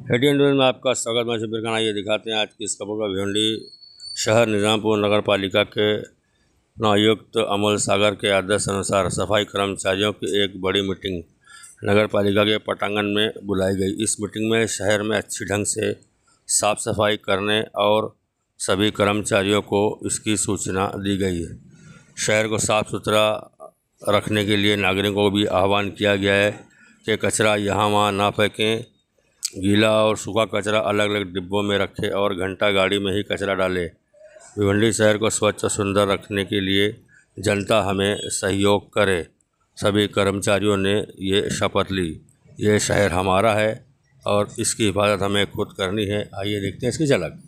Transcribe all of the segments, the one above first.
Heading news में आपका स्वागत। मैं शबीर खान। आइए दिखाते हैं आज की इस खबर का। भिवंडी शहर निज़ामपुर नगर पालिका के आयुक्त अमोल सागर के आदेश अनुसार सफाई कर्मचारियों की एक बड़ी मीटिंग नगर पालिका के पटांगण में बुलाई गई। इस मीटिंग में शहर में अच्छी ढंग से साफ सफाई करने और सभी कर्मचारियों को इसकी सूचना दी गई है। शहर को साफ सुथरा रखने के लिए नागरिकों को भी आह्वान किया गया है कि कचरा यहाँ वहाँ ना फेंकें, गीला और सूखा कचरा अलग अलग डिब्बों में रखें और घंटा गाड़ी में ही कचरा डालें। भिवंडी शहर को स्वच्छ और सुंदर रखने के लिए जनता हमें सहयोग करे। सभी कर्मचारियों ने ये शपथ ली। ये शहर हमारा है और इसकी हिफाजत हमें खुद करनी है। आइए देखते हैं इसकी झलक।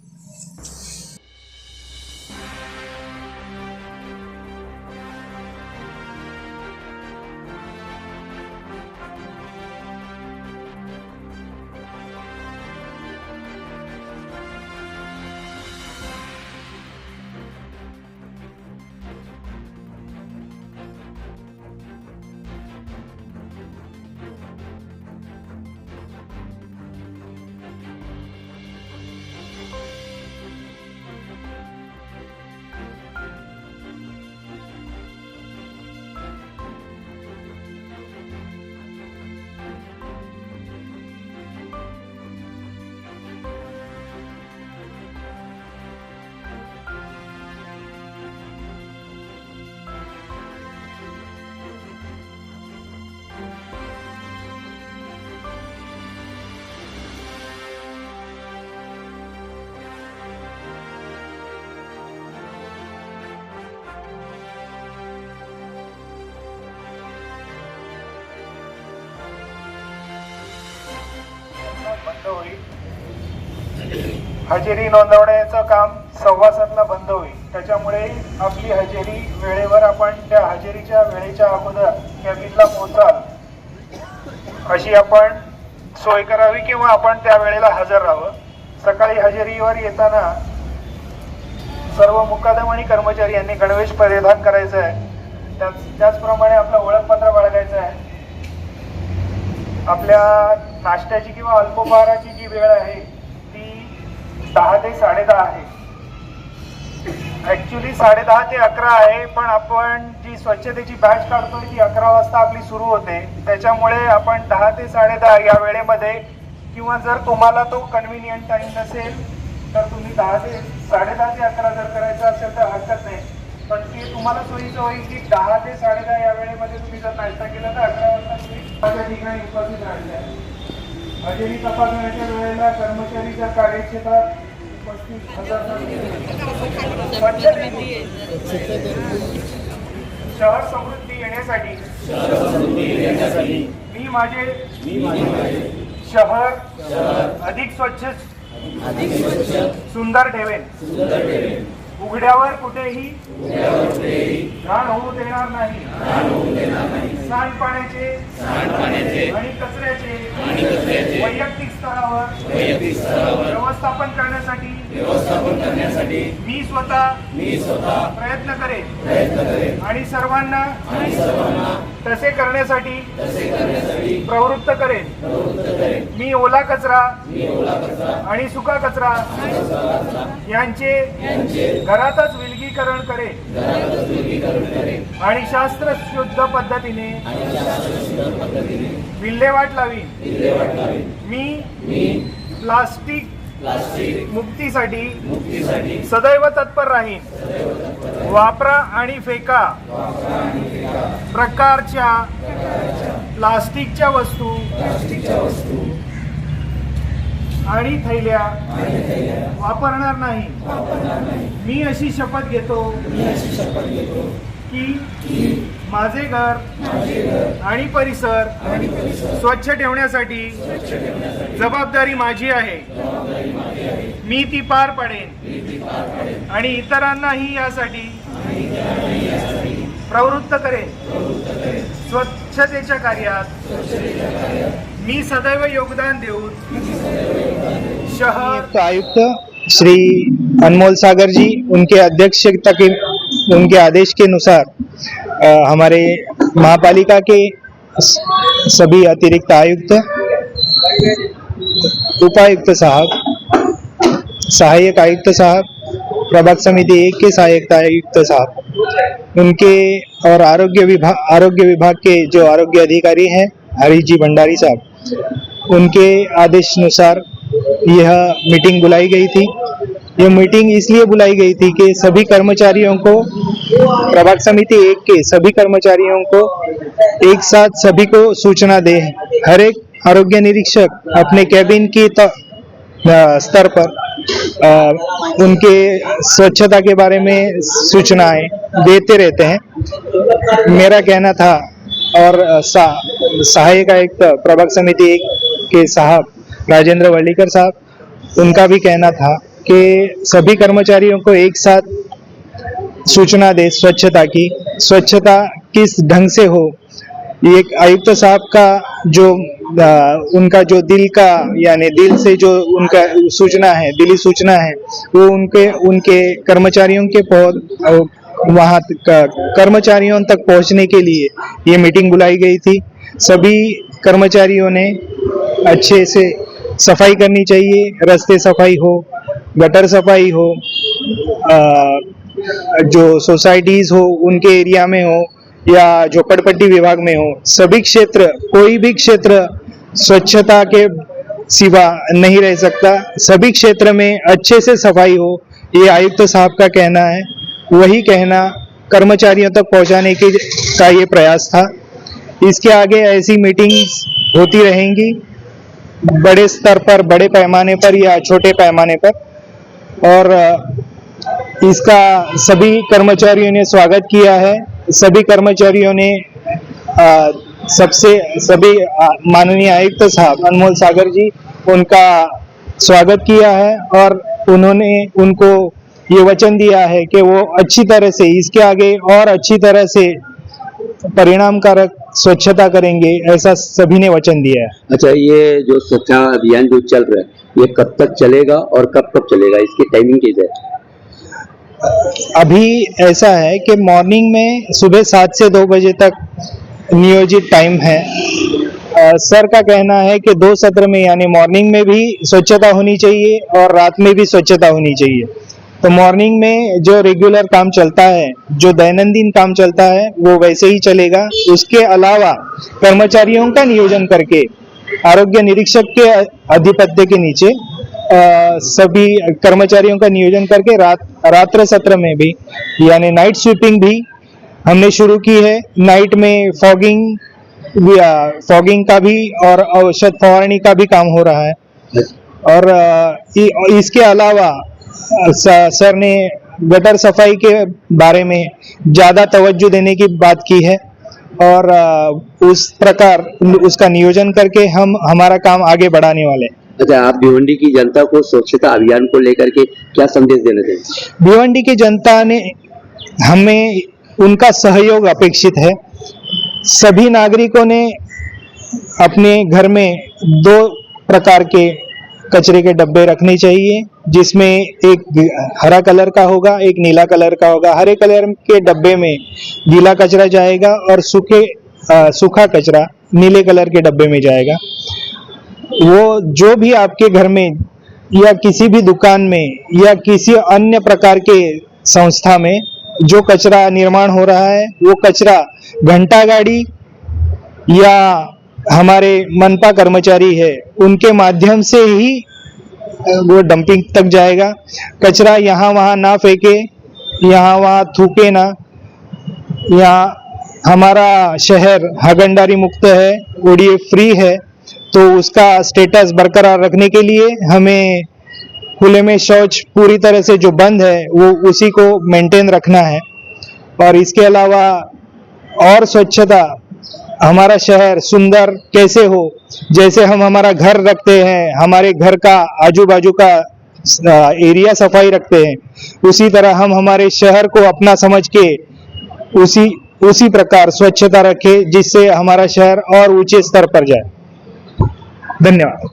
बंद होईल। हजेरी नोंदवण्याचं काम 7:15 बंद होईल। त्याच्यामुळे आपली हजेरी वेळेवर आपण त्या हजेरीच्या वेळेच्या अगोदर कॅबिनला पोहोचाल अशी आपण सोय करावी किंवा आपण त्या वेळेला हजर राहावं। सकाळी हजेरीवर येताना सर्व मुकादम आणि कर्मचारी यांनी गणवेश परिधान करायचा आहे। त्याचप्रमाणे आपलं ओळखपत्र बाळगायचं आहे। आपल्या नाश्त्याची किंवा अल्पोपहाराची जी वेळ आहे ती 10 ते 10:30 आहे। ऍक्च्युली 10:30 ते 11 आहे, पण आपण जी स्वच्छतेची बॅच काढतोय ती 11 वाजता आपली सुरू होते। त्याच्यामुळे आपण 10 ते 10:30 या वेळेमध्ये किंवा जर तुम्हाला तो कन्व्हिनियंट टाइम नसेल तर तुम्ही 10 ते 10:30 ते 11 जर करायचं असेल तर हरकत नाही, पण ते तुम्हाला सोयीचं होईल की 10 ते 10:30 या वेळेमध्ये तुम्ही जर नाश्ता केला तर 11 वाजता तुम्ही माझ्या ठिकाणी उपस्थित राहिले आहे। हजेरी तपासण्याच्या वेळेला कर्मचारीच्या कार्यक्षेत्रात उपस्थित हजर शहर समृद्धी येण्यासाठी मी माझे शहर अधिक स्वच्छ सुंदर ठेवेन। उघड्यावर कुठेही घाण होऊ देणार नाही। सांडपाण्याचे आणि कचऱ्याचे वैयक्तिक स्तरावर व्यवस्थापन करण्यासाठी मी स्वतः प्रयत्न करेन आणि सर्वांना तसे करण्यासाठी प्रवृत्त करेन। मी ओला कचरा आणि सुका कचरा यांचे घरातच विलगीकरण करेन आणि शास्त्रशुद्ध पद्धतीने विल्हेवाट लावीन। मी प्लास्टिक मुक्तीसाठी सदैव तत्पर राहीन। वापरा आणि फेका प्रकारच्या प्लास्टिकच्या वस्तू आणि थैल्या वापरणार नाही। मी अशी शपथ घेतो की माझे घर आणि परिसर स्वच्छ ठेवण्यासाठी जबाबदारी माझी आहे। मी ती पार पाडेन आणि इतरांनाही यासाठी प्रवृत्त करेन। स्वच्छतेच्या कार्यात मी सदैव योगदान देऊन शहर आयुक्त श्री अनमोल सागर जी उनके अध्यक्षता के उनके आदेश के अनुसार हमारे महापालिका के सभी अतिरिक्त आयुक्त उपायुक्त साहब, सहायक आयुक्त साहब, प्रभाग समिति 1 के सहायक आयुक्त साहब, उनके और आरोग्य विभाग के जो आरोग्य अधिकारी हैं हरीश जी भंडारी साहब, उनके आदेशानुसार यह मीटिंग बुलाई गई थी। यह मीटिंग इसलिए बुलाई गई थी कि सभी कर्मचारियों को, प्रभाग समिति 1 के सभी कर्मचारियों को एक साथ सभी को सूचना दे। हर एक आरोग्य निरीक्षक अपने कैबिन की स्तर पर उनके स्वच्छता के बारे में सूचनाएं देते रहते हैं। मेरा कहना था और सहायक आयुक्त प्रभाग समिति 1 के साहब राजेंद्र वलीकर साहब, उनका भी कहना था कि सभी कर्मचारियों को एक साथ सूचना दे स्वच्छता की। स्वच्छता किस ढंग से हो, एक आयुक्त साहब का जो उनका जो दिल का यानी दिल से जो उनका सूचना है, दिली सूचना है, वो उनके कर्मचारियों के वहाँ कर्मचारियों तक पहुँचने के लिए ये मीटिंग बुलाई गई थी। सभी कर्मचारियों ने अच्छे से सफाई करनी चाहिए, रास्ते सफाई हो, गटर सफाई हो, जो सोसाइटीज हो उनके एरिया में हो या झोपड़पट्टी विभाग में हो, सभी क्षेत्र, कोई भी क्षेत्र स्वच्छता के सिवा नहीं रह सकता। सभी क्षेत्र में अच्छे से सफाई हो, ये आयुक्त साहब का कहना है। वही कहना कर्मचारियों तक पहुंचाने का ये प्रयास था। इसके आगे ऐसी मीटिंग्स होती रहेंगी, बड़े स्तर पर, बड़े पैमाने पर या छोटे पैमाने पर, और इसका सभी कर्मचारियों ने स्वागत किया है। सभी कर्मचारियों ने सभी माननीय आयुक्त साहब अनमोल सागर जी, उनका स्वागत किया है और उन्होंने उनको ये वचन दिया है कि वो अच्छी तरह से इसके आगे और अच्छी तरह से परिणामकारक स्वच्छता करेंगे, ऐसा सभी ने वचन दिया है। अच्छा, ये जो स्वच्छता अभियान जो चल रहा है, ये कब तक चलेगा और कब कब चलेगा, इसकी टाइमिंग क्या है? अभी ऐसा है कि मॉर्निंग में सुबह 7 से 2 बजे तक नियोजित टाइम है। सर का कहना है कि 2 सत्र में, यानी मॉर्निंग में भी स्वच्छता होनी चाहिए और रात में भी स्वच्छता होनी चाहिए। तो मॉर्निंग में जो रेगुलर काम चलता है, जो दैनंदिन काम चलता है, वो वैसे ही चलेगा। उसके अलावा कर्मचारियों का नियोजन करके आरोग्य निरीक्षक के अधिपत्य के नीचे सभी कर्मचारियों का नियोजन करके रात्र सत्र में भी, यानी नाइट स्वीपिंग भी हमने शुरू की है। नाइट में फॉगिंग का भी और औषध फवारणी का भी काम हो रहा है। और इसके अलावा सर ने गटर सफाई के बारे में ज्यादा तवज्जो देने की बात की है और उस प्रकार उसका नियोजन करके हम हमारा काम आगे बढ़ाने वाले हैं। अच्छा, आप भिवंडी की जनता को स्वच्छता अभियान को लेकर के क्या संदेश देना चाहेंगे? भिवंडी की जनता ने, हमें उनका सहयोग अपेक्षित है। सभी नागरिकों ने अपने घर में 2 प्रकार के कचरे के डब्बे रखने चाहिए, जिसमें एक हरा कलर का होगा, एक नीला कलर का होगा। हरे कलर के डब्बे में गीला कचरा जाएगा और सूखा कचरा नीले कलर के डब्बे में जाएगा। वो जो भी आपके घर में या किसी भी दुकान में या किसी अन्य प्रकार के संस्था में जो कचरा निर्माण हो रहा है, वो कचरा घंटा गाड़ी या हमारे मनपा कर्मचारी है, उनके माध्यम से ही वो डंपिंग तक जाएगा। कचरा यहाँ वहाँ ना फेंके, यहाँ वहाँ थूके ना। यहाँ हमारा शहर हागंडारी मुक्त है, ओडीएफ फ्री है, तो उसका स्टेटस बरकरार रखने के लिए हमें खुले में शौच पूरी तरह से जो बंद है वो उसी को मेंटेन रखना है। और इसके अलावा और स्वच्छता, हमारा शहर सुंदर कैसे हो, जैसे हम हमारा घर रखते हैं, हमारे घर का आजू बाजू का एरिया सफाई रखते हैं, उसी तरह हम हमारे शहर को अपना समझ के उसी प्रकार स्वच्छता रखें, जिससे हमारा शहर और ऊंचे स्तर पर जाए। धन्यवाद।